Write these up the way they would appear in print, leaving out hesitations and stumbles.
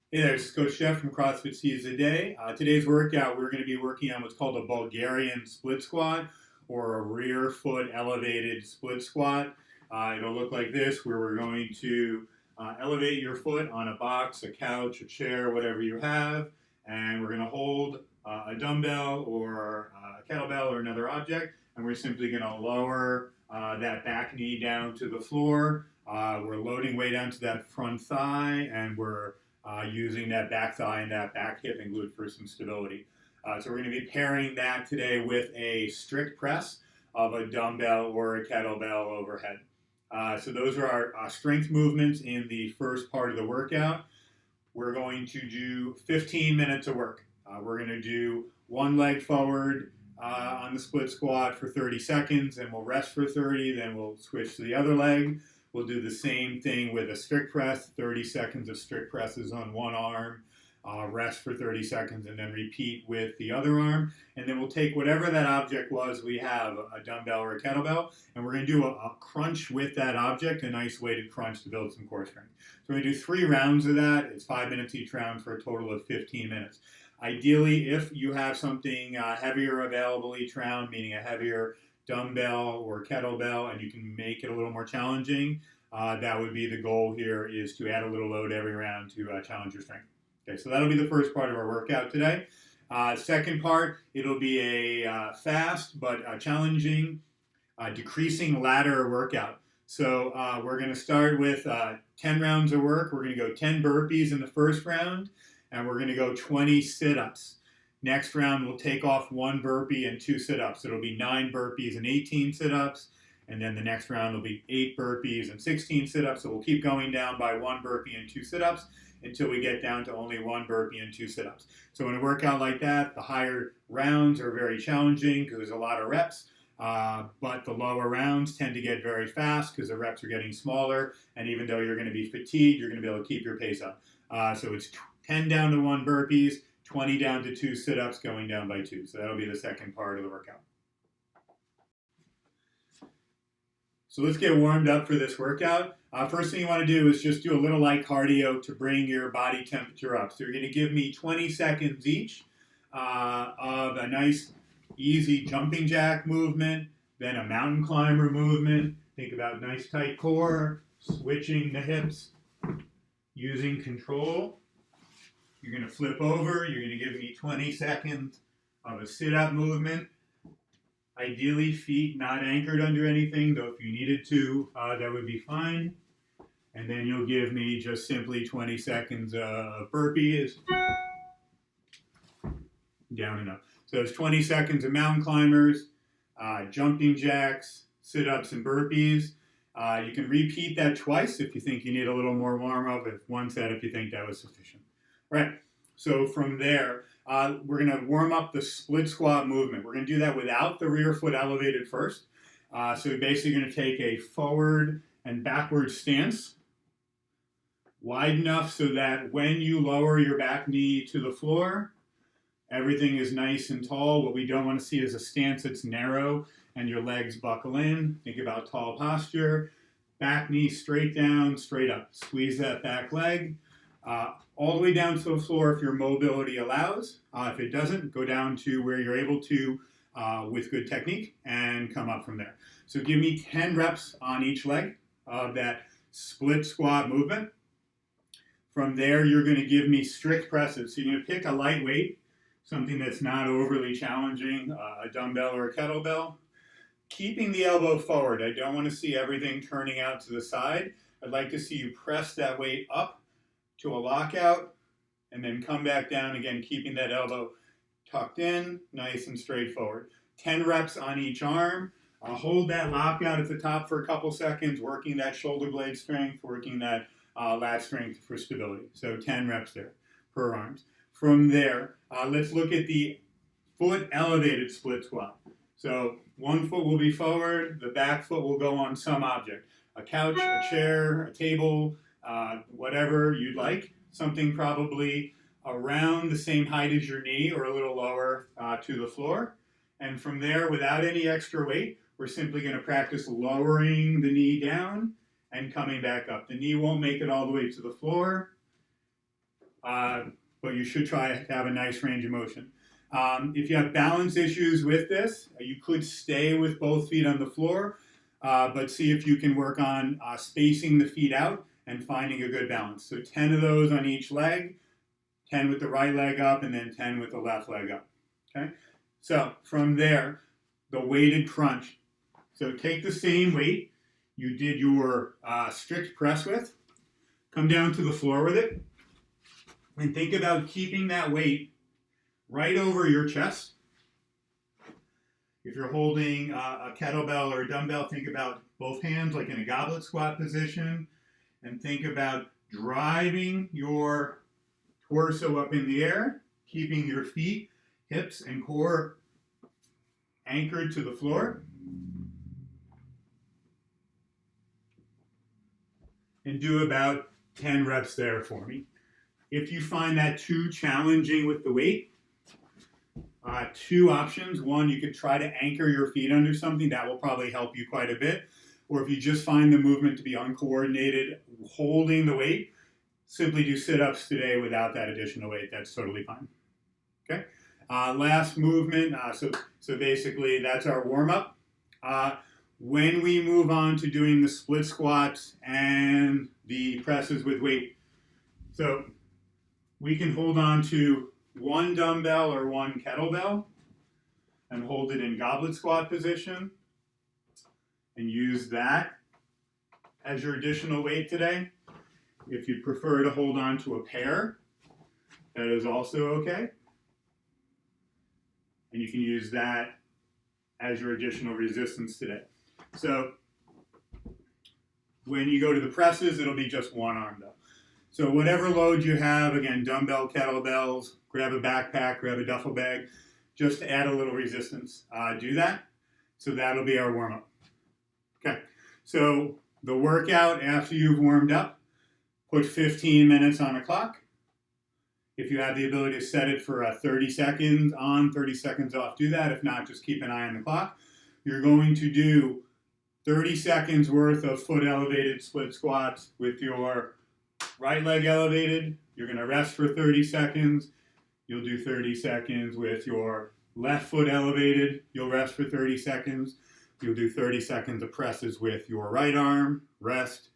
Hey there, this is Coach Jeff from CrossFit Sees a Day. Today's workout, we're going to be working on what's called a Bulgarian split squat or a rear foot elevated split squat. It'll look like this, where we're going to elevate your foot on a box, a couch, a chair, whatever you have, and we're going to hold a dumbbell or a kettlebell or another object, and we're simply going to lower that back knee down to the floor. We're loading weight onto that front thigh, and we're using that back thigh and that back hip and glute for some stability. So we're going to be pairing that today with a strict press of a dumbbell or a kettlebell overhead. So those are our strength movements in the first part of the workout. We're going to do 15 minutes of work. We're going to do one leg forward on the split squat for 30 seconds, and we'll rest for 30, then we'll switch to the other leg. We'll do the same thing with a strict press, 30 seconds of strict presses on one arm, rest for 30 seconds, and then repeat with the other arm. And then we'll take whatever that object was we have, a dumbbell or a kettlebell, and we're going to do a crunch with that object, a nice weighted crunch to build some core strength. So we're going to do 3 rounds of that. It's 5 minutes each round for a total of 15 minutes. Ideally, if you have something heavier available each round, meaning a heavier dumbbell or kettlebell, and you can make it a little more challenging, that would be the goal here, is to add a little load every round to challenge your strength. Okay, so that'll be the first part of our workout today. Second part, it'll be a fast but challenging decreasing ladder workout. So we're going to start with 10 rounds of work. We're going to go 10 burpees in the first round, and we're going to go 20 sit-ups. Next round, we'll take off 1 burpee and 2 sit-ups. It'll be 9 burpees and 18 sit-ups. And then the next round will be 8 burpees and 16 sit-ups. So we'll keep going down by 1 burpee and 2 sit-ups until we get down to only 1 burpee and 2 sit-ups. So in a workout like that, the higher rounds are very challenging because there's a lot of reps. But the lower rounds tend to get very fast because the reps are getting smaller. And even though you're going to be fatigued, you're going to be able to keep your pace up. So it's 10 down to 1 burpees, 20 down to 2 sit-ups, going down by 2. So that'll be the second part of the workout. So let's get warmed up for this workout. First thing you want to do is just do a little light cardio to bring your body temperature up. So you're going to give me 20 seconds each of a nice, easy jumping jack movement, then a mountain climber movement. Think about nice tight core, switching the hips, using control. You're going to flip over. You're going to give me 20 seconds of a sit-up movement. Ideally, feet not anchored under anything, though if you needed to, that would be fine. And then you'll give me just simply 20 seconds of burpees. Down and up. So it's 20 seconds of mountain climbers, jumping jacks, sit-ups, and burpees. You can repeat that twice if you think you need a little more warm-up, if one set if you think that was sufficient. All right, so from there, we're going to warm up the split squat movement. We're going to do that without the rear foot elevated first. So we're basically going to take a forward and backward stance, wide enough so that when you lower your back knee to the floor, everything is nice and tall. What we don't want to see is a stance that's narrow and your legs buckle in. Think about tall posture. Back knee straight down, straight up. Squeeze that back leg. All the way down to the floor if your mobility allows. If it doesn't, go down to where you're able to with good technique and come up from there. So give me 10 reps on each leg of that split squat movement. From there, you're going to give me strict presses. So you're going to pick a light weight, something that's not overly challenging, a dumbbell or a kettlebell. Keeping the elbow forward. I don't want to see everything turning out to the side. I'd like to see you press that weight up to a lockout, and then come back down again, keeping that elbow tucked in, nice and straightforward. 10 reps on each arm. Hold that lockout at the top for a couple seconds, working that shoulder blade strength, working that lat strength for stability. So 10 reps there per arms. From there, let's look at the foot elevated split squat. So one foot will be forward, the back foot will go on some object. A couch, a chair, a table, whatever you'd like, something probably around the same height as your knee or a little lower to the floor. And from there, without any extra weight, we're simply going to practice lowering the knee down and coming back up. The knee won't make it all the way to the floor. but you should try to have a nice range of motion. If you have balance issues with this, you could stay with both feet on the floor, but see if you can work on spacing the feet out and finding a good balance. So 10 of those on each leg, 10 with the right leg up, and then 10 with the left leg up. Okay? So from there, the weighted crunch. So take the same weight you did your strict press with, come down to the floor with it, and think about keeping that weight right over your chest. If you're holding a kettlebell or a dumbbell, think about both hands like in a goblet squat position, and think about driving your torso up in the air, keeping your feet, hips, and core anchored to the floor. And do about 10 reps there for me. If you find that too challenging with the weight, two options. One, you could try to anchor your feet under something. That will probably help you quite a bit. Or if you just find the movement to be uncoordinated, holding the weight, simply do sit-ups today without that additional weight. That's totally fine. Okay. Last movement. So basically, that's our warm-up. When we move on to doing the split squats and the presses with weight, so we can hold on to one dumbbell or one kettlebell and hold it in goblet squat position and use that as your additional weight today. If you prefer to hold on to a pair, that is also okay. And you can use that as your additional resistance today. So when you go to the presses, it'll be just one arm though. So whatever load you have, again, dumbbell, kettlebells, grab a backpack, grab a duffel bag, just to add a little resistance. Do that. So that'll be our warm-up. Okay, so the workout after you've warmed up, put 15 minutes on a clock. If you have the ability to set it for 30 seconds on, 30 seconds off, do that. If not, just keep an eye on the clock. You're going to do 30 seconds worth of foot elevated split squats with your right leg elevated. You're going to rest for 30 seconds. You'll do 30 seconds with your left foot elevated. You'll rest for 30 seconds. You'll do 30 seconds of presses with your right arm, rest,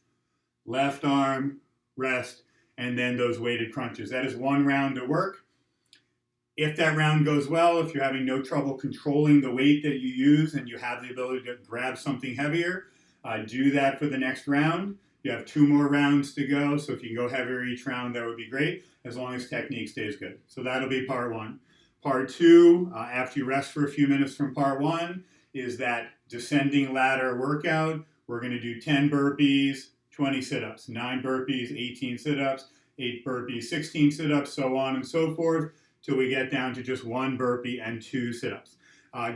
left arm, rest, and then those weighted crunches. That is one round to work. If that round goes well, if you're having no trouble controlling the weight that you use and you have the ability to grab something heavier, do that for the next round. You have 2 more rounds to go, so if you can go heavier each round, that would be great, as long as technique stays good. So that'll be part 1. Part 2, after you rest for a few minutes from part 1, is that descending ladder workout. We're going to do 10 burpees, 20 sit-ups, 9 burpees, 18 sit-ups, 8 burpees, 16 sit-ups, so on and so forth, till we get down to just 1 burpee and 2 sit-ups.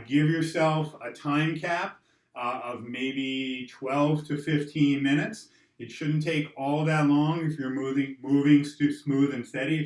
Give yourself a time cap of maybe 12 to 15 minutes. It shouldn't take all that long if you're moving smooth and steady,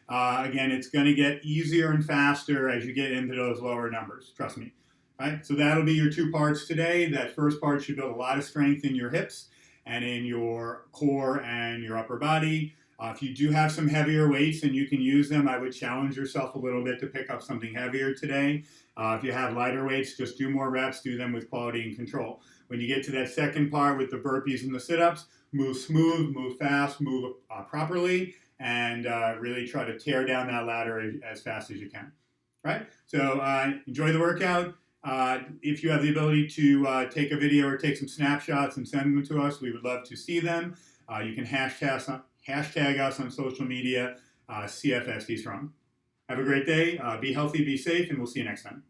Again, it's going to get easier and faster as you get into those lower numbers, trust me. All right, so that'll be your 2 parts today. That first part should build a lot of strength in your hips and in your core and your upper body. If you do have some heavier weights and you can use them, I would challenge yourself a little bit to pick up something heavier today. If you have lighter weights, just do more reps, do them with quality and control. When you get to that second part with the burpees and the sit-ups, move smooth, move fast, move properly, and really try to tear down that ladder as fast as you can. All right? So enjoy the workout. If you have the ability to take a video or take some snapshots and send them to us, we would love to see them. You can hashtag us on social media, CFSD Strong. Have a great day, be healthy, be safe, and we'll see you next time.